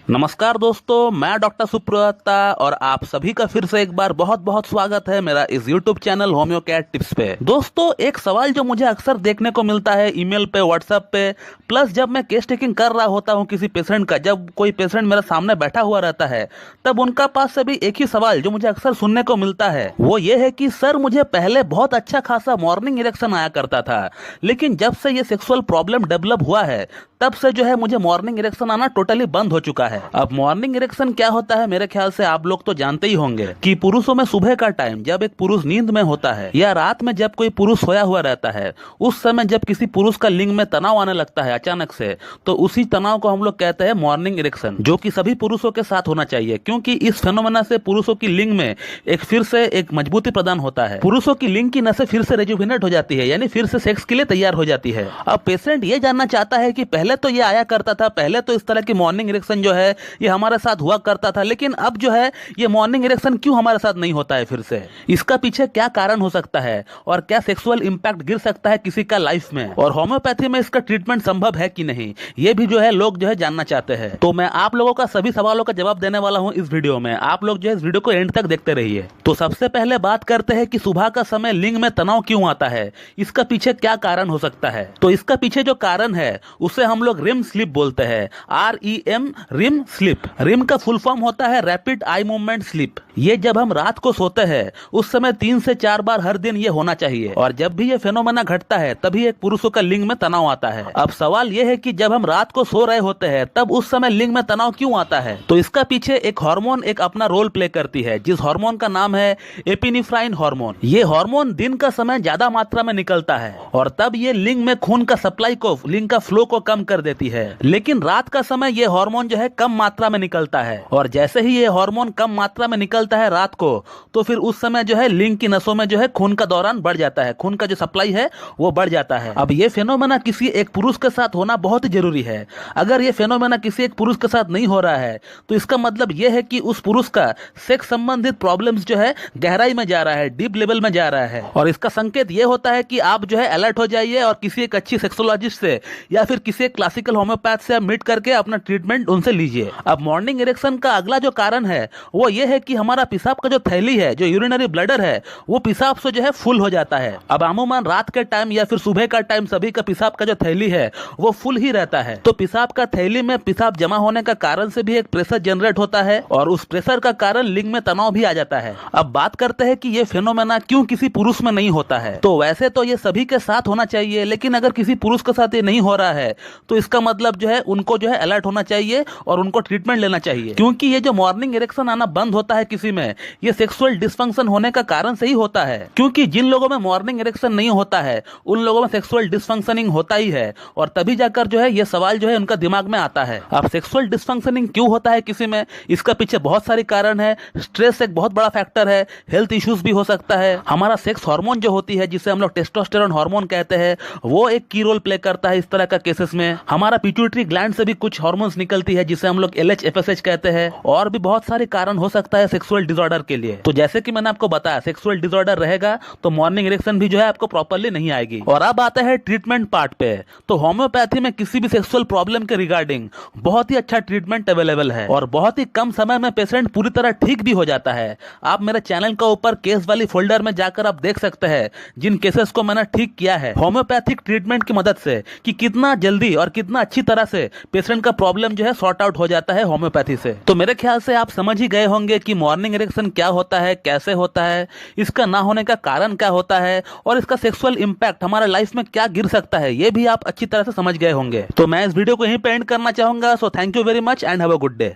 नमस्कार दोस्तों, मैं डॉक्टर सुप्रता और आप सभी का फिर से एक बार बहुत बहुत स्वागत है मेरा इस YouTube चैनल होम्योकैट टिप्स पे। दोस्तों, एक सवाल जो मुझे अक्सर देखने को मिलता है ईमेल पे, व्हाट्सएप पे, प्लस जब मैं केस टेकिंग कर रहा होता हूँ किसी पेशेंट का, जब कोई पेशेंट मेरे सामने बैठा हुआ रहता है तब उनका पास से भी एक ही सवाल जो मुझे अक्सर सुनने को मिलता है वो ये है कि सर मुझे पहले बहुत अच्छा खासा मॉर्निंग इरेक्शन आया करता था, लेकिन जब से ये सेक्सुअल प्रॉब्लम डेवलप हुआ है तब से जो है मुझे मॉर्निंग इरेक्शन आना टोटली बंद हो चुका है। अब मॉर्निंग इरेक्शन क्या होता है, मेरे ख्याल से आप लोग तो जानते ही होंगे कि पुरुषों में सुबह का टाइम जब एक पुरुष नींद में होता है या रात में जब कोई पुरुष सोया हुआ रहता है, उस समय जब किसी पुरुष का लिंग में तनाव आने लगता है अचानक से, तो उसी तनाव को हम लोग कहते हैं मॉर्निंग इरेक्शन, जो कि सभी पुरुषों के साथ होना चाहिए, क्योंकि इस फेनोमेना से पुरुषों की लिंग में एक फिर से एक मजबूती प्रदान होता है। पुरुषों की लिंग की नसें फिर से रेजुविनेट हो जाती है, यानी फिर से सेक्स के लिए तैयार हो जाती है। अब पेशेंट ये जानना चाहता है कि पहले तो ये आया करता था, पहले तो इस तरह की मॉर्निंग इरेक्शन जो है ये हमारे साथ हुआ करता था, लेकिन अब जो है ये मॉर्निंग इरेक्शन क्यों हमारे साथ नहीं होता है फिर से? इसका पीछे क्या कारण हो सकता है और क्या सेक्सुअल इंपैक्ट गिर सकता है किसी का लाइफ में, और होम्योपैथी में इसका ट्रीटमेंट संभव है कि नहीं, ये भी जो है लोग जो है जानना चाहते हैं। तो मैं आप लोगों का सभी सवालों का जवाब देने वाला हूं इस वीडियो में। आप लोग जो है इस वीडियो को एंड तक देखते रहिए। तो सबसे पहले बात करते हैं कि सुबह का समय लिंग में तनाव क्यों आता है, इसका पीछे क्या कारण हो सकता है। तो इसका पीछे जो कारण है उसे हम लोग रिम स्लीप बोलते हैं, REM, रिम स्लीप। रिम का फुल फॉर्म होता है रैपिड आई मूवमेंट स्लीप। ये जब हम रात को सोते हैं उस समय 3 से 4 बार हर दिन ये होना चाहिए, और जब भी ये फेनोमेना घटता है तभी एक पुरुषों का लिंग में तनाव आता है। अब सवाल ये है कि जब हम रात को सो रहे होते हैं तब उस समय लिंग में तनाव क्यों आता है? तो इसका पीछे एक हार्मोन एक अपना रोल प्ले करती है, जिस हार्मोन का नाम है एपिनेफ्राइन हार्मोन। ये हार्मोन दिन का समय ज्यादा मात्रा में निकलता है और तब ये लिंग में खून का सप्लाई को, लिंग का फ्लो को कम कर देती है, लेकिन रात का समय ये हार्मोन जो है कम मात्रा में निकलता है, और जैसे ही ये हार्मोन कम मात्रा में निकलता है रात को, तो फिर उस समय जो है लिंग की नसों में जो है खून का दौरान बढ़ जाता है, खून का जो सप्लाई है वो बढ़ जाता है। अब ये फेनोमेना किसी एक पुरुष के साथ होना बहुत ही जरूरी है। अगर ये फेनोमेना किसी एक पुरुष के साथ नहीं हो रहा है तो इसका मतलब ये है कि उस पुरुष का सेक्स संबंधित प्रॉब्लम्स जो है गहराई में जा रहा है, डीप लेवल में जा रहा है, और इसका संकेत ये होता है कि आप जो है अलर्ट हो जाइए और किसी एक अच्छी सेक्सोलॉजिस्ट से या फिर किसी एक क्लासिकल होम्योपैथ से आप मीट करके अपना ट्रीटमेंट उनसे लीजिए। अब मॉर्निंग इरेक्शन का अगला जो कारण है वो ये है कि हमारा पेशाब का जो थैली है, जो यूरिनरी ब्लडर है, वो पेशाब से जो है फुल हो जाता है। अब अमूमन रात के टाइम या फिर सुबह का टाइम सभी का पेशाब का जो थैली है वो फुल ही रहता है, तो पेशाब का थैली में पेशाब जमा होने का कारण से भी एक प्रेशर जनरेट होता है, और उस प्रेशर का कारण लिंग में तनाव भी आ जाता है। अब बात करते हैं कि ये फेनोमेना क्यों किसी पुरुष में नहीं होता है। तो वैसे तो ये सभी के साथ होना चाहिए, लेकिन अगर किसी पुरुष के साथ ये नहीं हो रहा है तो इसका मतलब जो है उनको जो है अलर्ट होना चाहिए और उनको ट्रीटमेंट लेना चाहिए, क्योंकि ये जो मॉर्निंग इरेक्शन आना बंद होता है किसी में, ये सेक्सुअल डिसफंक्शन होने का कारण से ही होता है, क्योंकि जिन लोगों में मॉर्निंग इरेक्शन नहीं होता है उन लोगों में सेक्सुअल डिसफंक्शनिंग होता ही है, और तभी जाकर जो है ये सवाल जो है उनका दिमाग में आता है। अब सेक्सुअल डिसफंक्शनिंग क्यों होता है किसी में, इसका पीछे बहुत सारे कारण है। स्ट्रेस एक बहुत बड़ा फैक्टर है, हेल्थ इश्यूज भी हो सकता है, हमारा सेक्स हार्मोन जो होती है जिसे हम लोग टेस्टोस्टेरोन हार्मोन कहते हैं वो एक की रोल प्ले करता है इस तरह का केसेस में। हमारा पिट्यूटरी ग्लैंड से भी कुछ हार्मोन्स निकलती है जिसे हम लोग LH FSH कहते हैं, और भी बहुत सारे कारण हो सकता है सेक्सुअल डिसऑर्डर के लिए। तो जैसे कि मैंने आपको बताया, सेक्सुअल डिसऑर्डर रहेगा तो मॉर्निंग इरेक्शन भी जो है आपको प्रॉपर्ली नहीं आएगी। और अब आता है ट्रीटमेंट पार्ट पे। तो होम्योपैथी में किसी भी सेक्सुअल प्रॉब्लम के रिगार्डिंग बहुत ही अच्छा ट्रीटमेंट अवेलेबल है, और बहुत ही कम समय में पेशेंट पूरी तरह ठीक भी हो जाता है। आप मेरे चैनल का ऊपर केस वाली फोल्डर में जाकर आप देख सकते हैं जिन केसेस को मैंने ठीक किया है होम्योपैथिक ट्रीटमेंट की मदद से, कि कितना जल्दी और कितना अच्छी तरह से पेशेंट का प्रॉब्लम जो है सॉर्ट आउट हो जाता है होम्योपैथी से। तो मेरे ख्याल से आप समझ ही गए होंगे कि मॉर्निंग इरेक्शन क्या होता है, कैसे होता है, इसका ना होने का कारण क्या होता है, और इसका सेक्सुअल इंपैक्ट हमारे लाइफ में क्या गिर सकता है, ये भी आप अच्छी तरह से समझ गए होंगे। तो मैं इस वीडियो को यहीं पे एंड करना चाहूंगा। So thank you very much and have a good day.